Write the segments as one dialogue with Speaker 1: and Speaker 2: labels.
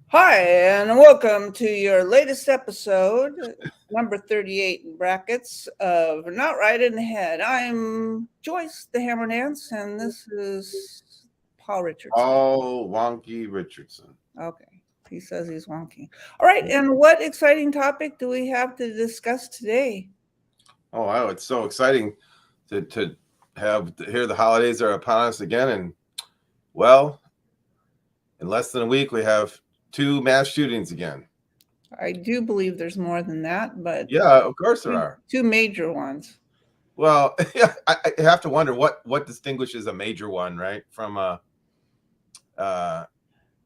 Speaker 1: Hi, and welcome to your latest episode, number 38 in brackets of Not Right in the Head. I'm Joyce, the Hammer Nance, and this is Paul Richardson.
Speaker 2: Oh, Wonky Richardson.
Speaker 1: Okay, he says he's wonky. All right, and what exciting topic do we have to discuss today?
Speaker 2: Oh, wow, it's so exciting to have to hear the holidays are upon us again. And well, in less than a week, we have two mass shootings again.
Speaker 1: I do believe there's more than that, but
Speaker 2: Yeah, of course there are.
Speaker 1: two major ones.
Speaker 2: Well, yeah, I have to wonder what distinguishes a major one, right, from a. Uh,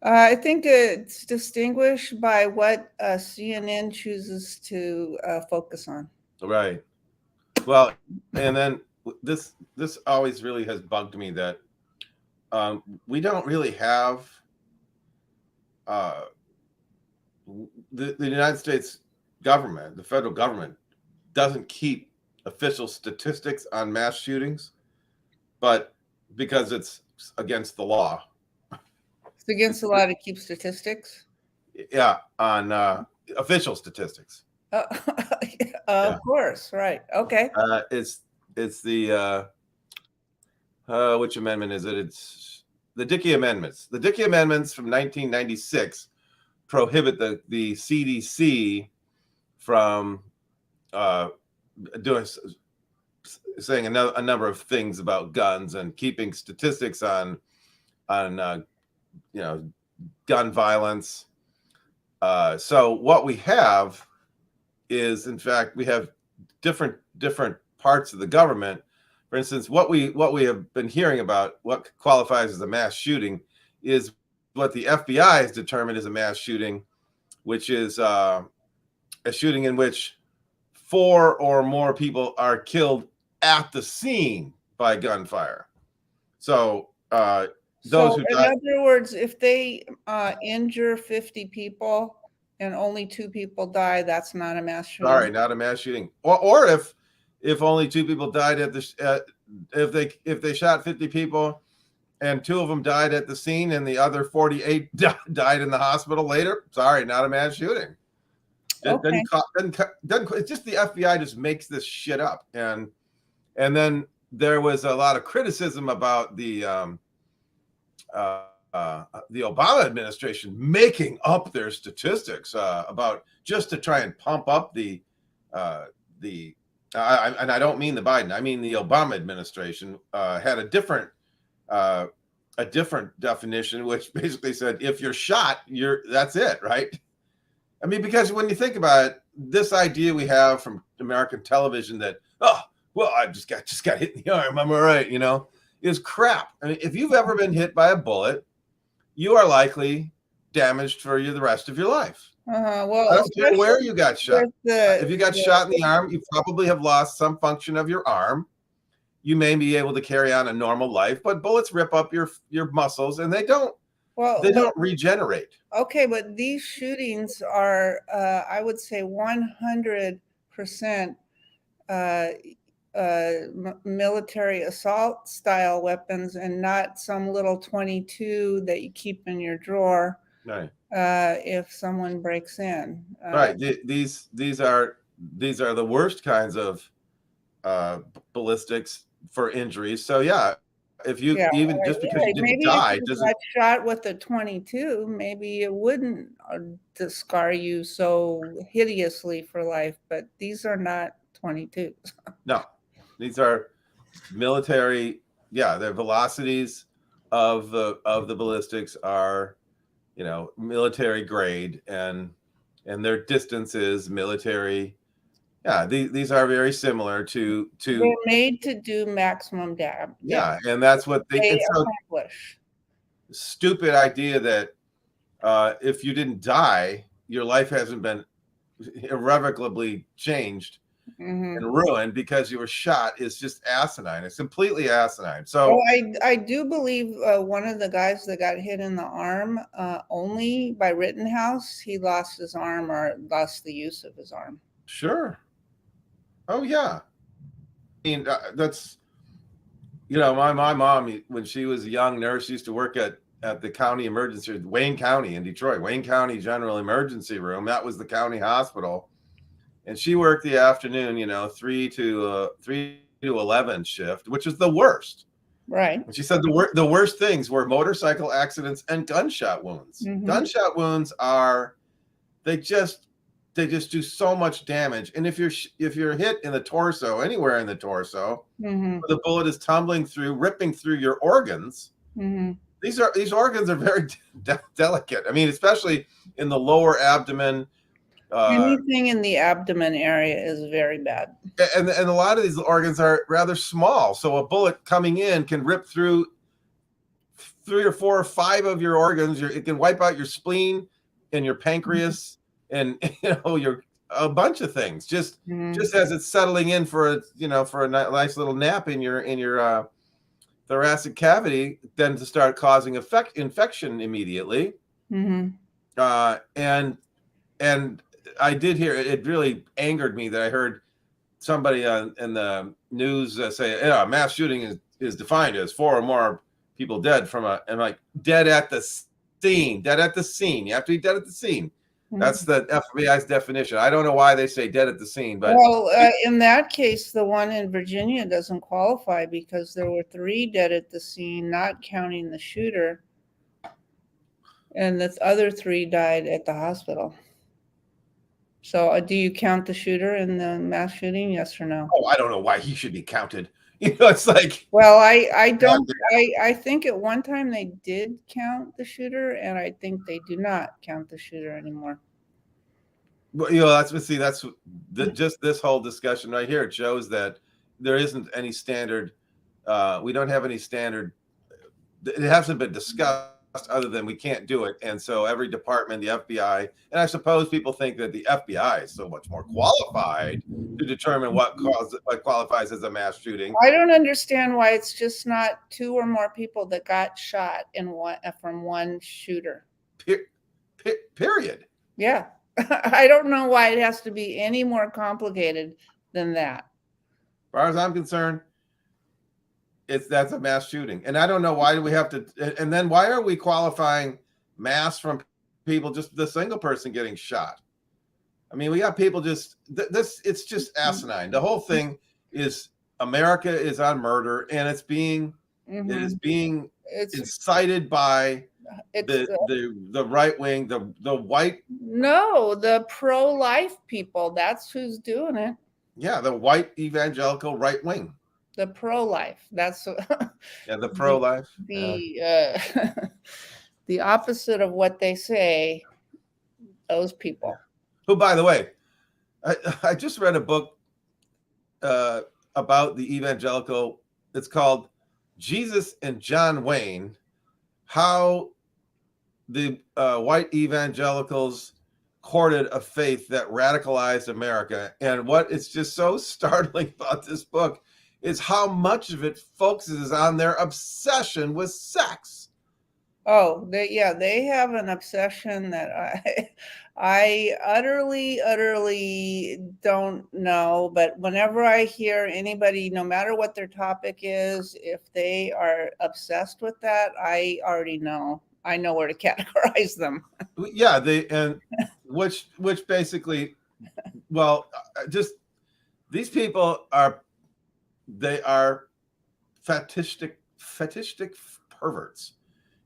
Speaker 1: I think it's distinguished by what CNN chooses to focus on.
Speaker 2: right. Well, and then this always really has bugged me that we don't really have uh, the United States government, the federal government, doesn't keep official statistics on mass shootings, but because it's against the law,
Speaker 1: It's against the law to keep statistics.
Speaker 2: yeah, on official statistics.
Speaker 1: Uh,
Speaker 2: Yeah,
Speaker 1: of course, right. Okay.
Speaker 2: it's the which amendment is it? It's the Dickey Amendments. The Dickey Amendments from 1996 prohibit the CDC from uh, doing saying a number of things about guns and keeping statistics on you know gun violence. So what we have is, in fact, we have different parts of the government. For instance, what we have been hearing about what qualifies as a mass shooting is what the FBI has determined is a mass shooting, which is a shooting in which four or more people are killed at the scene by gunfire. So those
Speaker 1: So,
Speaker 2: who
Speaker 1: in
Speaker 2: die,
Speaker 1: other words, if they injure 50 people and only two people die, that's not a mass shooting.
Speaker 2: sorry, not a mass shooting. Or if only two people died at the if they shot 50 people and two of them died at the scene and the other 48 died in the hospital later, sorry, not a mass shooting.
Speaker 1: Okay.
Speaker 2: It's just the FBI just makes this shit up. And then there was a lot of criticism about the Obama administration making up their statistics about just to try and pump up the and I don't mean the Biden, I mean the Obama administration had a different definition, which basically said if you're shot, that's it, right? I mean, because when you think about it, this idea we have from American television that, oh, well, I just got hit in the arm, I'm all right, is crap. I mean, if you've ever been hit by a bullet, you are likely damaged for the rest of your life.
Speaker 1: Well,
Speaker 2: I don't care where
Speaker 1: especially
Speaker 2: you got shot.
Speaker 1: with the,
Speaker 2: If you got shot in the arm, you probably have lost some function of your arm. You may be able to carry on a normal life, but bullets rip up your muscles, and they don't
Speaker 1: well,
Speaker 2: regenerate.
Speaker 1: okay, but these shootings are, I would say, 100% military assault style weapons and not some little 22 that you keep in your drawer.
Speaker 2: Right.
Speaker 1: If someone breaks in.
Speaker 2: Right. These are the worst kinds of ballistics for injuries. So yeah, if you
Speaker 1: Yeah,
Speaker 2: even just because you didn't
Speaker 1: maybe if
Speaker 2: die
Speaker 1: you
Speaker 2: doesn't.
Speaker 1: got shot with a 22, maybe it wouldn't scar you so hideously for life. But these are not 22s.
Speaker 2: No, these are military. Yeah, their velocities of the ballistics are, military grade, and their distance is military. Yeah, these are very similar to
Speaker 1: They're made to do maximum damage.
Speaker 2: yeah, and that's what
Speaker 1: They
Speaker 2: it's so
Speaker 1: accomplish.
Speaker 2: stupid idea that if you didn't die, your life hasn't been irrevocably changed
Speaker 1: Mm-hmm.
Speaker 2: and ruined because you were shot is just asinine. It's completely asinine. So,
Speaker 1: Well, I do believe one of the guys that got hit in the arm, only by Rittenhouse, he lost his arm or lost the use of his arm.
Speaker 2: sure. Oh, yeah. I mean, that's, my mom, when she was a young nurse, used to work at at the county emergency, Wayne County in Detroit, Wayne County General Emergency Room. That was the county hospital, and she worked the afternoon, 3 to 11 shift, which is the worst.
Speaker 1: Right.
Speaker 2: And she said the worst things were motorcycle accidents and gunshot wounds.
Speaker 1: Mhm.
Speaker 2: Gunshot wounds they just do so much damage. And if you're hit in the torso, anywhere in the torso, the bullet is tumbling through, ripping through your organs. These organs are very delicate. I mean, especially in the lower abdomen.
Speaker 1: Anything in the abdomen area is very bad.
Speaker 2: And a lot of these organs are rather small. So a bullet coming in can rip through 3 or 4 or 5 of your organs. It can wipe out your spleen and your pancreas and a bunch of things. Just as it's settling in for a nice little nap in your thoracic cavity, then to start causing infection immediately. And I did hear it really angered me that I heard somebody in the news say, "Yeah, mass shooting is defined as 4 or more people dead and like dead at the scene. Dead at the scene. You have to be dead at the scene." That's the FBI's definition. I don't know why they say dead at the scene, but
Speaker 1: in that case, the one in Virginia doesn't qualify because there were 3 dead at the scene, not counting the shooter, and the other 3 died at the hospital. So, do you count the shooter in the mass shooting? Yes or no?
Speaker 2: Oh, I don't know why he should be counted. It's like,
Speaker 1: well, I don't. I think at one time they did count the shooter, and I think they do not count the shooter anymore.
Speaker 2: Well, just this whole discussion right here. It shows that there isn't any standard. We don't have any standard. It hasn't been discussed other than we can't do it. And so every department, the FBI, and I suppose people think that the FBI is so much more qualified to determine what qualifies as a mass shooting.
Speaker 1: I don't understand why it's just not 2 or more people that got shot from one shooter.
Speaker 2: Period.
Speaker 1: Yeah. I don't know why it has to be any more complicated than that.
Speaker 2: As far as I'm concerned, that's a mass shooting. And I don't know why do we have to, and then why are we qualifying mass from people, just the single person getting shot? I mean, we got people it's just asinine. The whole thing is America is on murder, and it is being incited by the right wing, the white.
Speaker 1: No, the pro-life people. That's who's doing it.
Speaker 2: Yeah, the white evangelical right wing.
Speaker 1: The pro-life. That's
Speaker 2: the pro-life.
Speaker 1: The opposite of what they say. Those people.
Speaker 2: Who, by the way, I just read a book about the evangelical. It's called Jesus and John Wayne: How the White Evangelicals Courted a Faith That Radicalized America. And what is just so startling about this book is how much of it focuses on their obsession with sex.
Speaker 1: Oh, they have an obsession that I utterly don't know. But whenever I hear anybody, no matter what their topic is, if they are obsessed with that, I already know. I know where to categorize them.
Speaker 2: Yeah, which basically, well, just these people are fetishistic perverts,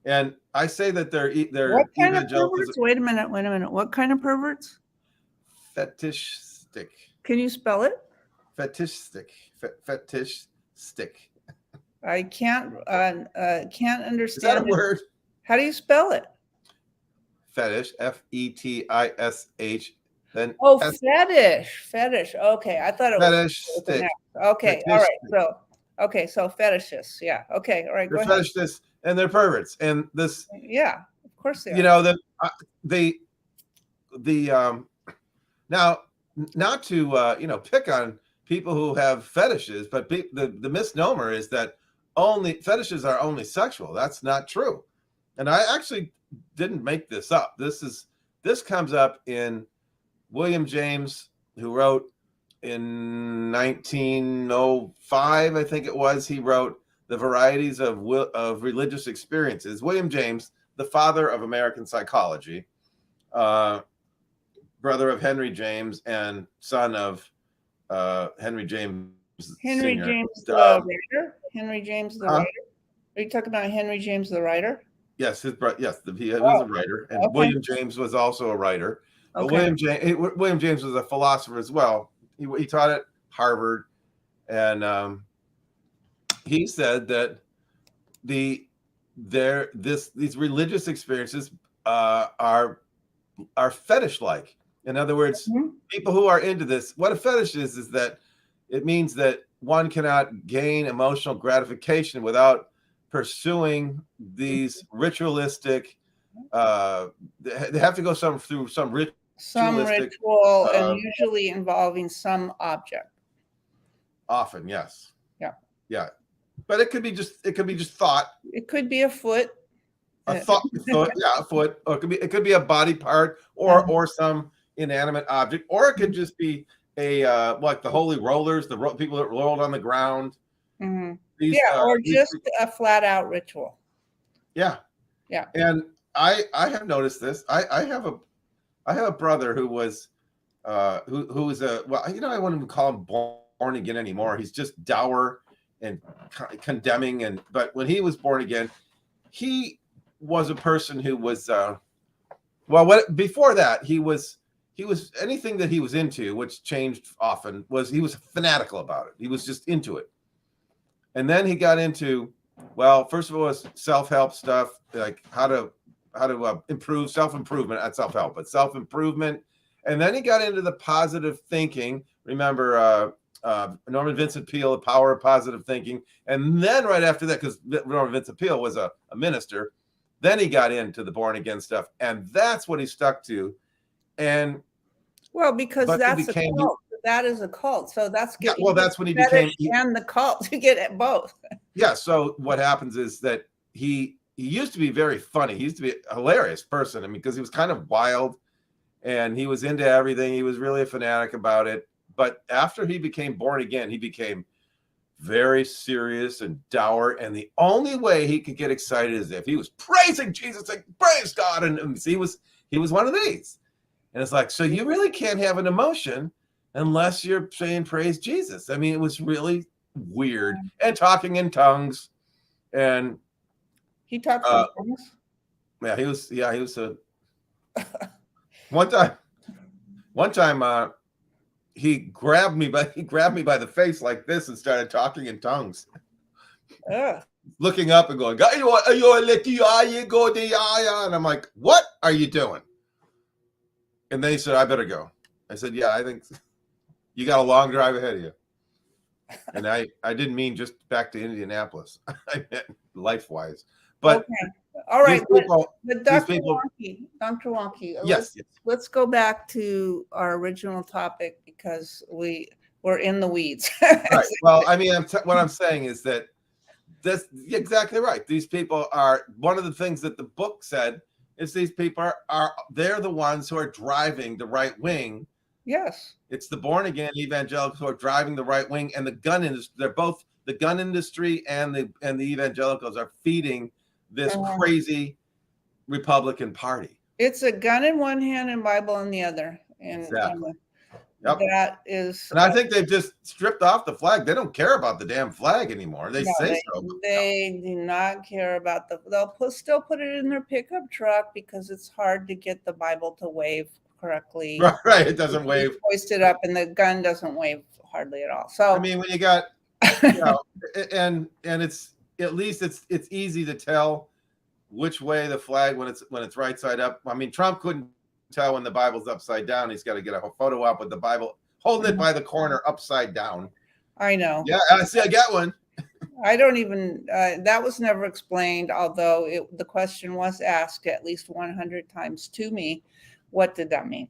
Speaker 2: and I say that they're
Speaker 1: what kind of perverts? Wait a minute. What kind of perverts?
Speaker 2: Fetishistic.
Speaker 1: Can you spell it?
Speaker 2: Fetishistic.
Speaker 1: I can't understand.
Speaker 2: Is that a word?
Speaker 1: How do you spell it?
Speaker 2: Fetish, Fetish. Then
Speaker 1: fetish. Okay, I thought it was
Speaker 2: fetish.
Speaker 1: Okay, all right. So fetishists, yeah. Okay, all right.
Speaker 2: They're fetishists and they're perverts, and this.
Speaker 1: Yeah, of course they are.
Speaker 2: Now, not to pick on people who have fetishes, but the misnomer is that fetishes are only sexual. That's not true, and I actually didn't make this up. This comes up in William James, who wrote in 1905, I think it was. He wrote the varieties of religious experiences. William James, the father of American psychology, brother of Henry James and son of Henry James
Speaker 1: Henry
Speaker 2: Sr.
Speaker 1: James the writer? Henry James the
Speaker 2: Huh?
Speaker 1: writer? Are you talking about Henry James the writer?
Speaker 2: Yes, he was a writer, and
Speaker 1: Okay.
Speaker 2: William James was also a writer. But
Speaker 1: Okay.
Speaker 2: William James was a philosopher as well. He taught at Harvard, and he said that these religious experiences are fetish-like. In other words, people who are into this, what a fetish is that it means that one cannot gain emotional gratification without pursuing these ritualistic. They have to go through some ritualistic.
Speaker 1: Ritual, and usually involving some object.
Speaker 2: Often, yes.
Speaker 1: Yeah.
Speaker 2: But it could be just thought.
Speaker 1: It could be a foot.
Speaker 2: A foot, a foot, or it could be a body part, or some inanimate object, or it could just be like the holy rollers, the people that rolled on the ground.
Speaker 1: Mm-hmm. Or just a flat out ritual.
Speaker 2: Yeah. And I have noticed this. I have a brother who was who was I wouldn't even call him born again anymore. He's just dour and condemning. But when he was born again, he was a person who was before that he was anything that he was into, which changed often, he was fanatical about it. He was just into it. And then he got into, first of all, was self-help stuff, like how to improve, self-improvement, not self-help, but self-improvement. And then he got into the positive thinking. Remember Norman Vincent Peale, The Power of Positive Thinking. And then right after that, because Norman Vincent Peale was a minister, then he got into the born again stuff. And that's what he stuck to. And
Speaker 1: because that's a cult. That is a cult. So that's getting
Speaker 2: that's when he became
Speaker 1: and the cult to get at both.
Speaker 2: Yeah. So what happens is that he used to be very funny. He used to be a hilarious person. I mean, because he was kind of wild and he was into everything. He was really a fanatic about it. But after he became born again, he became very serious and dour. And the only way he could get excited is if he was praising Jesus, like praise God. And he was one of these. And it's like, so you really can't have an emotion unless you're saying praise Jesus. I mean, it was really weird. And talking in tongues. And
Speaker 1: he talked in tongues.
Speaker 2: Yeah, he was a one time he grabbed me by the face like this and started talking in tongues. Looking up and going, and I'm like, what are you doing? And then he said, I better go. I said, yeah, I think you got a long drive ahead of you. And I didn't mean just back to Indianapolis. I meant life-wise. But
Speaker 1: okay. All right, but Dr. Wonky,
Speaker 2: yes.
Speaker 1: Let's go back to our original topic because we're in the weeds.
Speaker 2: Right. Well, I mean, what I'm saying is that that's exactly right. These people are, one of the things that the book said is these people they're the ones who are driving the right wing.
Speaker 1: Yes.
Speaker 2: It's the born again evangelicals who are driving the right wing, and the gun industry. They're both, the gun industry and the evangelicals are feeding this crazy Republican Party.
Speaker 1: It's a gun in one hand and Bible in the other. And
Speaker 2: exactly.
Speaker 1: That is.
Speaker 2: And I think they've just stripped off the flag. They don't care about the damn flag anymore. They say so.
Speaker 1: They do not care about they'll still put it in their pickup truck because it's hard to get the Bible to wave correctly.
Speaker 2: Right. It doesn't wave.
Speaker 1: Hoist it up and the gun doesn't wave hardly at all. So
Speaker 2: I mean, when you got, and it's, at least it's easy to tell which way the flag when it's right side up. I mean, Trump couldn't tell when the Bible's upside down. He's got to get a photo up with the Bible holding it by the corner upside down.
Speaker 1: I know.
Speaker 2: Yeah, I see. I got one.
Speaker 1: I don't even. That was never explained. Although the question was asked at least 100 times to me. What did that mean?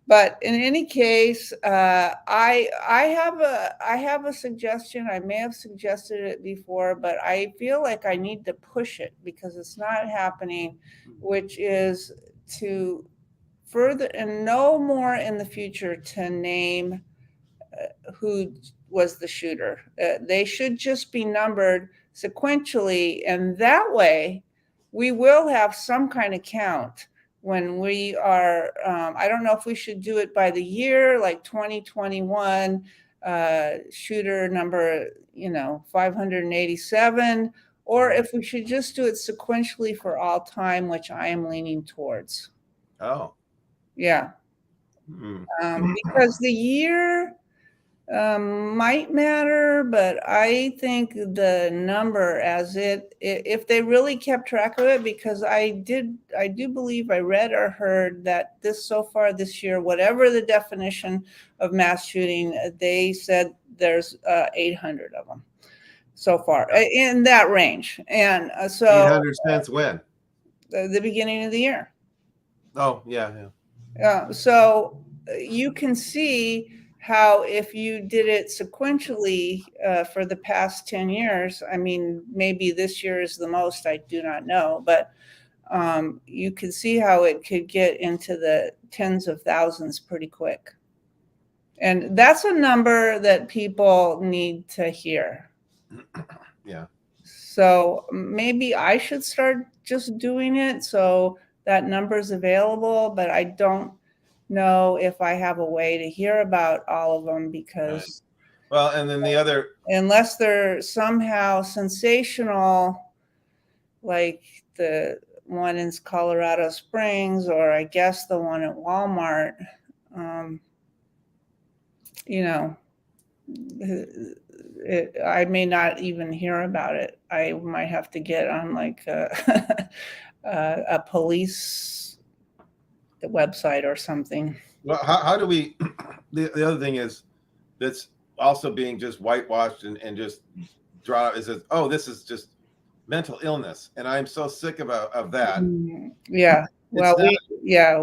Speaker 1: But in any case, I have a suggestion. I may have suggested it before, but I feel like I need to push it because it's not happening, which is to further and no more in the future to name who was the shooter. They should just be numbered sequentially, and that way we will have some kind of count when we are, I don't know if we should do it by the year, like 2021, shooter number, 587, or if we should just do it sequentially for all time, which I am leaning towards.
Speaker 2: Oh.
Speaker 1: Yeah. Because the year might matter, but I think the number if they really kept track of it, because I do believe I read or heard that so far this year, whatever the definition of mass shooting, they said there's 800 of them so far in that range. And so
Speaker 2: 800 since when?
Speaker 1: The beginning of the year.
Speaker 2: Oh, yeah.
Speaker 1: So you can see how if you did it sequentially for the past 10 years, I mean, maybe this year is the most, I do not know, but you can see how it could get into the tens of thousands pretty quick. And that's a number that people need to hear.
Speaker 2: Yeah.
Speaker 1: So maybe I should start just doing it so that number is available, but I don't know if I have a way to hear about all of them, because
Speaker 2: well, and then the other,
Speaker 1: unless they're somehow sensational, like the one in Colorado Springs, or I guess the one at Walmart, I may not even hear about it. I might have to get on like a police website or something.
Speaker 2: well, how do we, the other thing is that's also being just whitewashed and just drawn out is that, oh, this is just mental illness. And I'm so sick of that.
Speaker 1: Yeah. Well,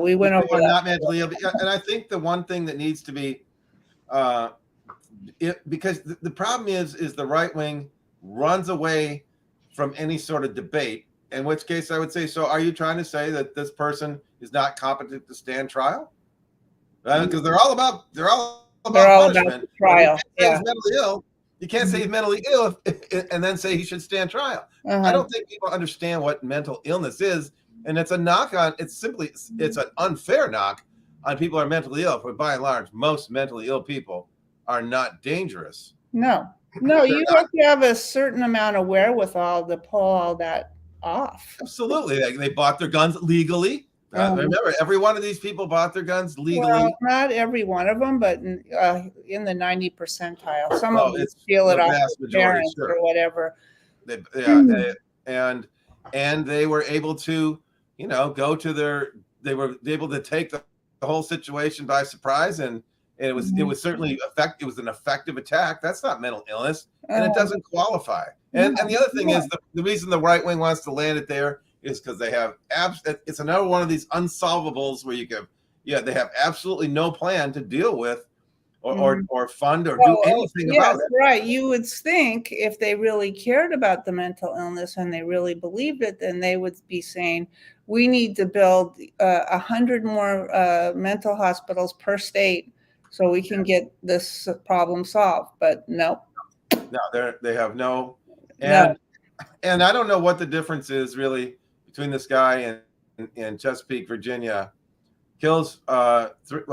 Speaker 1: we went over that.
Speaker 2: Not mentally ill. And I think the one thing that needs to be, because the problem is the right wing runs away from any sort of debate, in which case I would say, so are you trying to say that this person is not competent to stand trial? Because they're all about punishment.
Speaker 1: Trial.
Speaker 2: He's mentally ill. You can't say he's mentally ill and then say he should stand trial. I don't think people understand what mental illness is, and it's a knock on. It's an unfair knock on people who are mentally ill. But by and large, most mentally ill people are not dangerous.
Speaker 1: No, you have to have a certain amount of wherewithal to pull all that off.
Speaker 2: Absolutely. They bought their guns legally. Remember, every one of these people bought their guns legally.
Speaker 1: Well, not every one of them, but in the 90 percentile. Some of them steal it off their parents or whatever.
Speaker 2: And they were able to, go to they were able to take the whole situation by surprise, and it was certainly it was an effective attack. That's not mental illness, and it doesn't qualify. And the other thing is the reason the right wing wants to land it there is because they have it's another one of these unsolvables where they have absolutely no plan to deal with or fund or do anything about it.
Speaker 1: Right. You would think if they really cared about the mental illness and they really believed it, then they would be saying, we need to build 100 more mental hospitals per state so we can get this problem solved. But no.
Speaker 2: No, they have no. And I don't know what the difference is really between this guy in Chesapeake, Virginia. Kills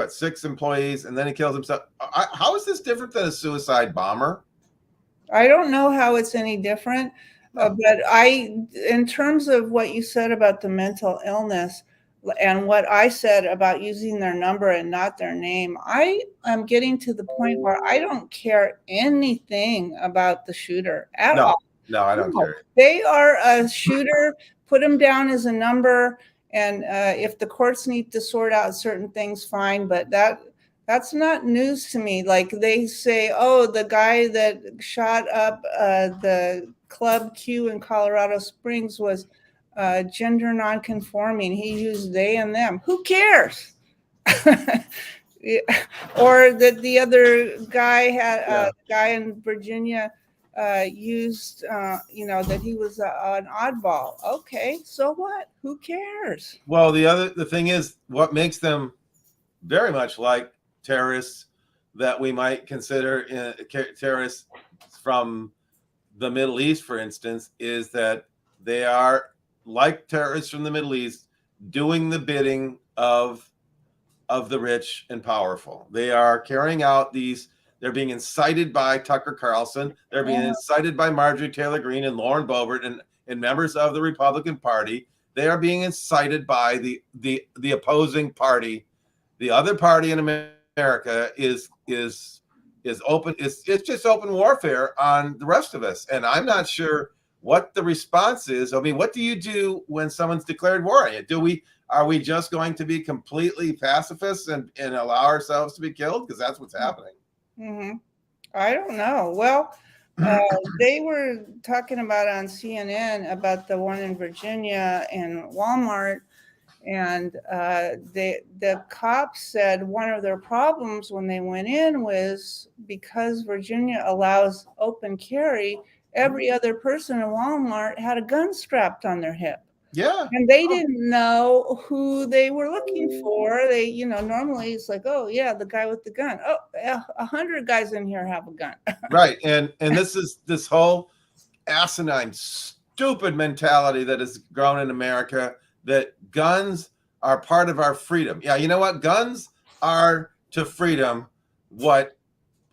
Speaker 2: 6 employees, and then he kills himself. How is this different than a suicide bomber?
Speaker 1: I don't know how it's any different, but in terms of what you said about the mental illness and what I said about using their number and not their name, I am getting to the point where I don't care anything about the shooter at all.
Speaker 2: No, I don't care.
Speaker 1: They are a shooter. Put them down as a number. And if the courts need to sort out certain things, fine. But that's not news to me. Like they say, oh, the guy that shot up the Club Q in Colorado Springs was gender nonconforming. He used they and them. Who cares? Or that the other guy had guy in Virginia used, that he was an oddball. Okay, so what? Who cares?
Speaker 2: Well, the thing is, what makes them very much like terrorists, that we might consider terrorists from the Middle East, for instance, is that they are, like terrorists from the Middle East, doing the bidding of the rich and powerful. They are carrying out these. They're being incited by Tucker Carlson. They're being incited by Marjorie Taylor Greene and Lauren Boebert and members of the Republican Party. They are being incited by the opposing party. The other party in America is open. It's just open warfare on the rest of us. And I'm not sure what the response is. I mean, what do you do when someone's declared war on you? Are we just going to be completely pacifists and allow ourselves to be killed? Because that's what's happening.
Speaker 1: Mm-hmm. I don't know. Well, they were talking about on CNN about the one in Virginia and Walmart, and the cops said one of their problems when they went in was because Virginia allows open carry, every other person in Walmart had a gun strapped on their hip.
Speaker 2: Yeah.
Speaker 1: And they didn't know who they were looking for. They, normally it's like, oh yeah, the guy with the gun. Oh, 100 guys in here have a gun.
Speaker 2: Right. And this is this whole asinine, stupid mentality that has grown in America, that guns are part of our freedom. Yeah, you know what? Guns are to freedom what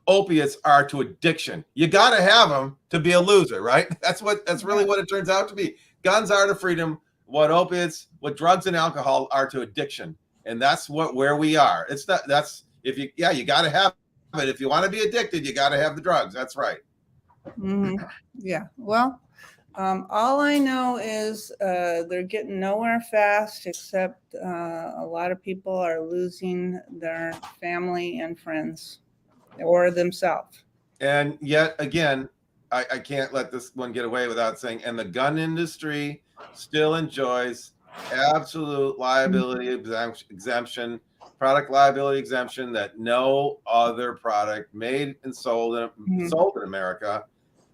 Speaker 2: opiates are to addiction. You got to have them to be a loser, right? That's really what it turns out to be. Guns are to freedom what opiates, what drugs and alcohol are to addiction. And that's where we are. It's not, you got to have it. If you want to be addicted, you got to have the drugs. That's right.
Speaker 1: Mm-hmm. Yeah. Well, all I know is they're getting nowhere fast, except a lot of people are losing their family and friends or themselves.
Speaker 2: And yet again, I can't let this one get away without saying, and the gun industry still enjoys absolute liability exemption, product liability exemption that no other product made and sold in America.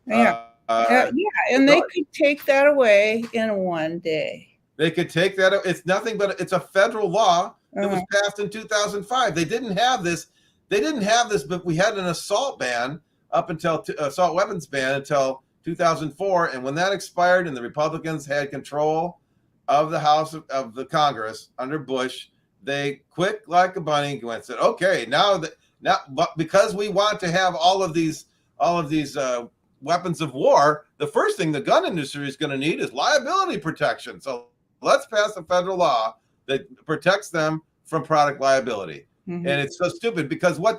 Speaker 1: Yeah. And they could take that away in one day.
Speaker 2: They could take that. It's nothing but it's a federal law that was passed in 2005. They didn't have this. But we had an assault ban up until assault weapons ban until 2004. And when that expired and the Republicans had control of the House of the Congress under Bush, they quick like a bunny and said, okay, now but because we want to have all of these weapons of war, the first thing the gun industry is going to need is liability protection. So let's pass a federal law that protects them from product liability. Mm-hmm. And it's so stupid because I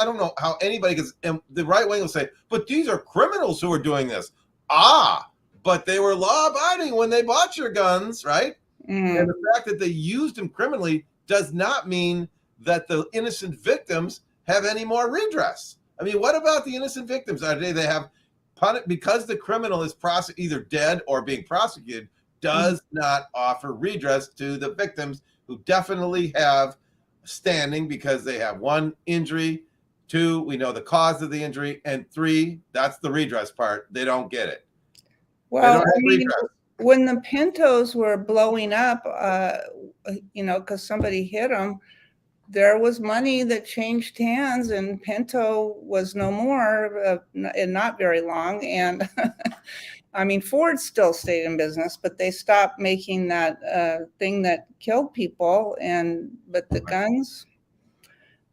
Speaker 2: don't know how anybody gets, and the right wing will say, but these are criminals who are doing this. But they were law abiding when they bought your guns, right? Mm-hmm. And the fact that they used them criminally does not mean that the innocent victims have any more redress. I mean, what about the innocent victims? They have because the criminal is either dead or being prosecuted, does not offer redress to the victims who definitely have standing because they have 1, injury, 2, we know the cause of the injury, and 3, that's the redress part. They don't get it.
Speaker 1: Well, when the Pintos were blowing up, because somebody hit them, there was money that changed hands, and Pinto was no more, and not very long. And Ford still stayed in business, but they stopped making that thing that killed people. But the guns,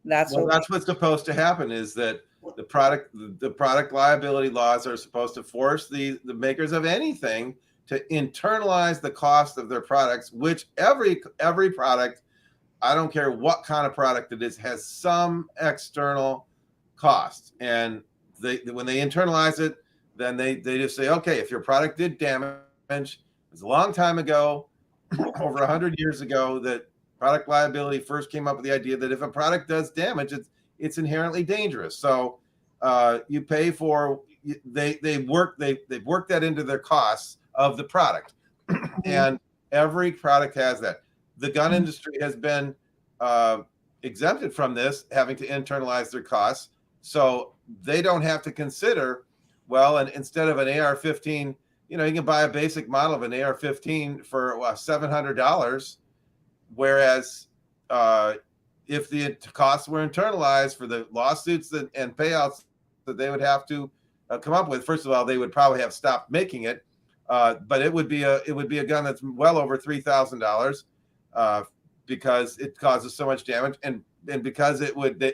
Speaker 1: that's
Speaker 2: what's supposed to happen. Is that the product liability laws are supposed to force the makers of anything to internalize the cost of their products, which every product, I don't care what kind of product it is, has some external cost. And when they internalize it, then they just say, okay, if your product did damage, it was a long time ago, over 100 years ago, that product liability first came up with the idea that if a product does damage, it's inherently dangerous. So you pay for, they've worked that into their costs of the product. And every product has that. The gun industry has been exempted from this, having to internalize their costs. So they don't have to consider, well, and instead of an AR-15, you can buy a basic model of an AR-15 for $700, whereas if the costs were internalized for the lawsuits and payouts that they would have to come up with, first of all, they would probably have stopped making it. But it would be a gun that's well over $3,000 because it causes so much damage, and because the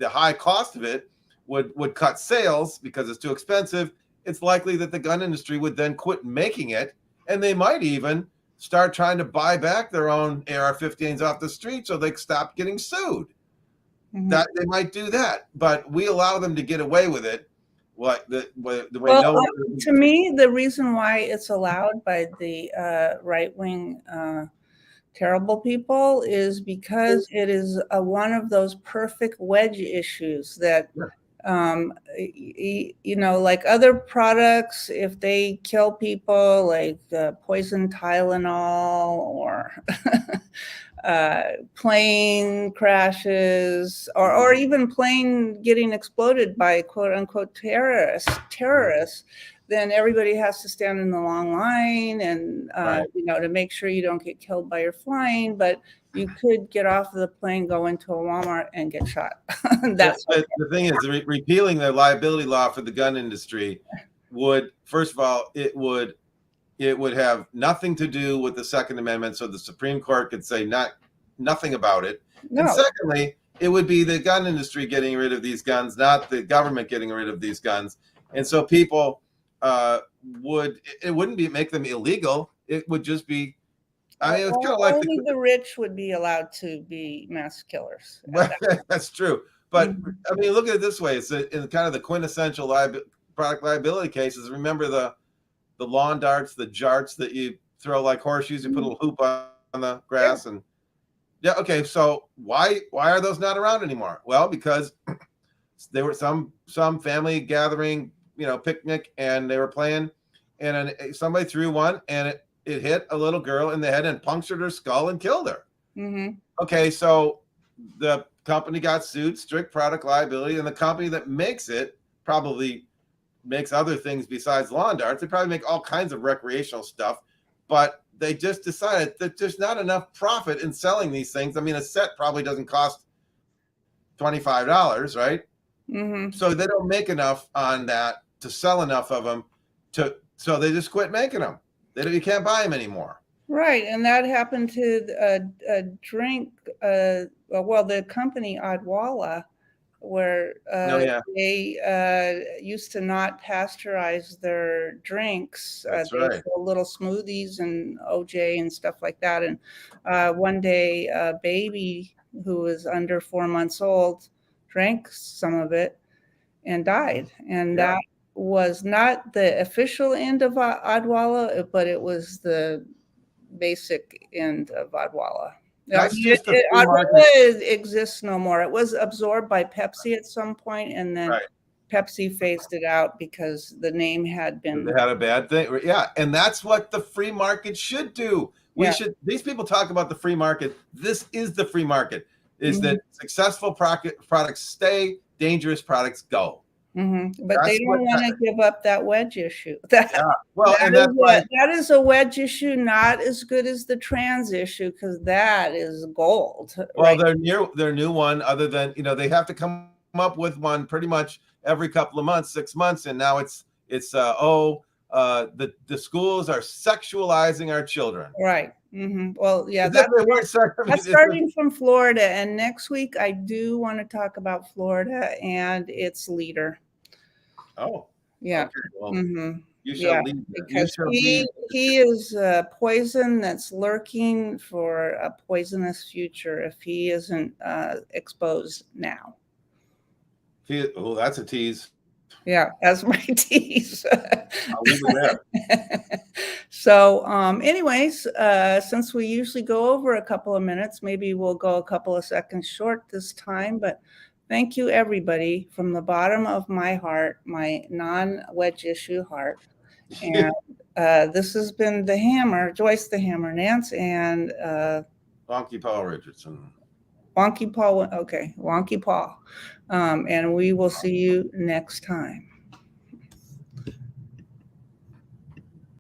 Speaker 2: high cost of it would cut sales because it's too expensive. It's likely that the gun industry would then quit making it, and they might even start trying to buy back their own AR-15s off the street so they stop getting sued.
Speaker 1: Mhm.
Speaker 2: That they might do that, but we allow them to get away with it. The way
Speaker 1: to me, the reason why it's allowed by the right-wing terrible people is because it is one of those perfect wedge issues that like other products, if they kill people, like poison Tylenol or plane crashes, or even plane getting exploded by quote unquote terrorists, then everybody has to stand in the long line and to make sure you don't get killed by your flying. But you could get off of the plane, go into a Walmart, and get shot.
Speaker 2: But the thing is, repealing the liability law for the gun industry would, first of all, it would have nothing to do with the Second Amendment, so the Supreme Court could say nothing about it. No. And secondly, it would be the gun industry getting rid of these guns, not the government getting rid of these guns. And so people wouldn't make them illegal. It would just be, it's kind of like
Speaker 1: only the rich would be allowed to be mass killers.
Speaker 2: That's true. But I mean, look at it this way: it's in kind of the quintessential product liability cases. Remember the lawn darts, the jarts that you throw like horseshoes. You put a little hoop on the grass, and okay. So why are those not around anymore? Well, because they were some family gathering, picnic, and they were playing, and somebody threw one, and it hit a little girl in the head and punctured her skull and killed her. Okay, so the company got sued, strict product liability, and the company that makes it probably makes other things besides lawn darts. They probably make all kinds of recreational stuff, but they just decided that there's not enough profit in selling these things. I mean, a set probably doesn't cost $25, right? So they don't make enough on that to sell enough of them so they just quit making them. You can't buy them anymore.
Speaker 1: Right, and that happened to a drink. The company Odwalla, where they used to not pasteurize their drinks.
Speaker 2: That's
Speaker 1: they
Speaker 2: right.
Speaker 1: sell little smoothies and OJ and stuff like that. And one day, a baby who was under 4 months old drank some of it and died. And that was not the official end of Odwalla, but it was the basic end of Odwalla. Odwalla exists no more. It was absorbed by Pepsi at some point, and then Pepsi phased it out because the name had been.
Speaker 2: They had a bad thing. Yeah, and that's what the free market should do. These people talk about the free market. This is the free market. Is that successful products stay, dangerous products go.
Speaker 1: But they don't want to give up that wedge issue.
Speaker 2: That
Speaker 1: is a wedge issue, not as good as the trans issue, because that is gold.
Speaker 2: Well, their new one, other than they have to come up with one pretty much every couple of months, 6 months, and now it's the schools are sexualizing our children.
Speaker 1: Right. Well, yeah, that's starting from Florida, and next week I do want to talk about Florida and its leader.
Speaker 2: Oh,
Speaker 1: yeah.
Speaker 2: Okay. Well, you shall lead.
Speaker 1: Because he is a poison that's lurking for a poisonous future if he isn't exposed now.
Speaker 2: That's a tease.
Speaker 1: Yeah, that's my tease.
Speaker 2: I'll leave it there.
Speaker 1: So, anyways, since we usually go over a couple of minutes, maybe we'll go a couple of seconds short this time, but thank you, everybody, from the bottom of my heart, my non-wedge issue heart. And this has been the Hammer, Joyce the Hammer, Nance, and
Speaker 2: Wonky Paul Richardson.
Speaker 1: Wonky Paul. Okay, Wonky Paul. And we will see you next time.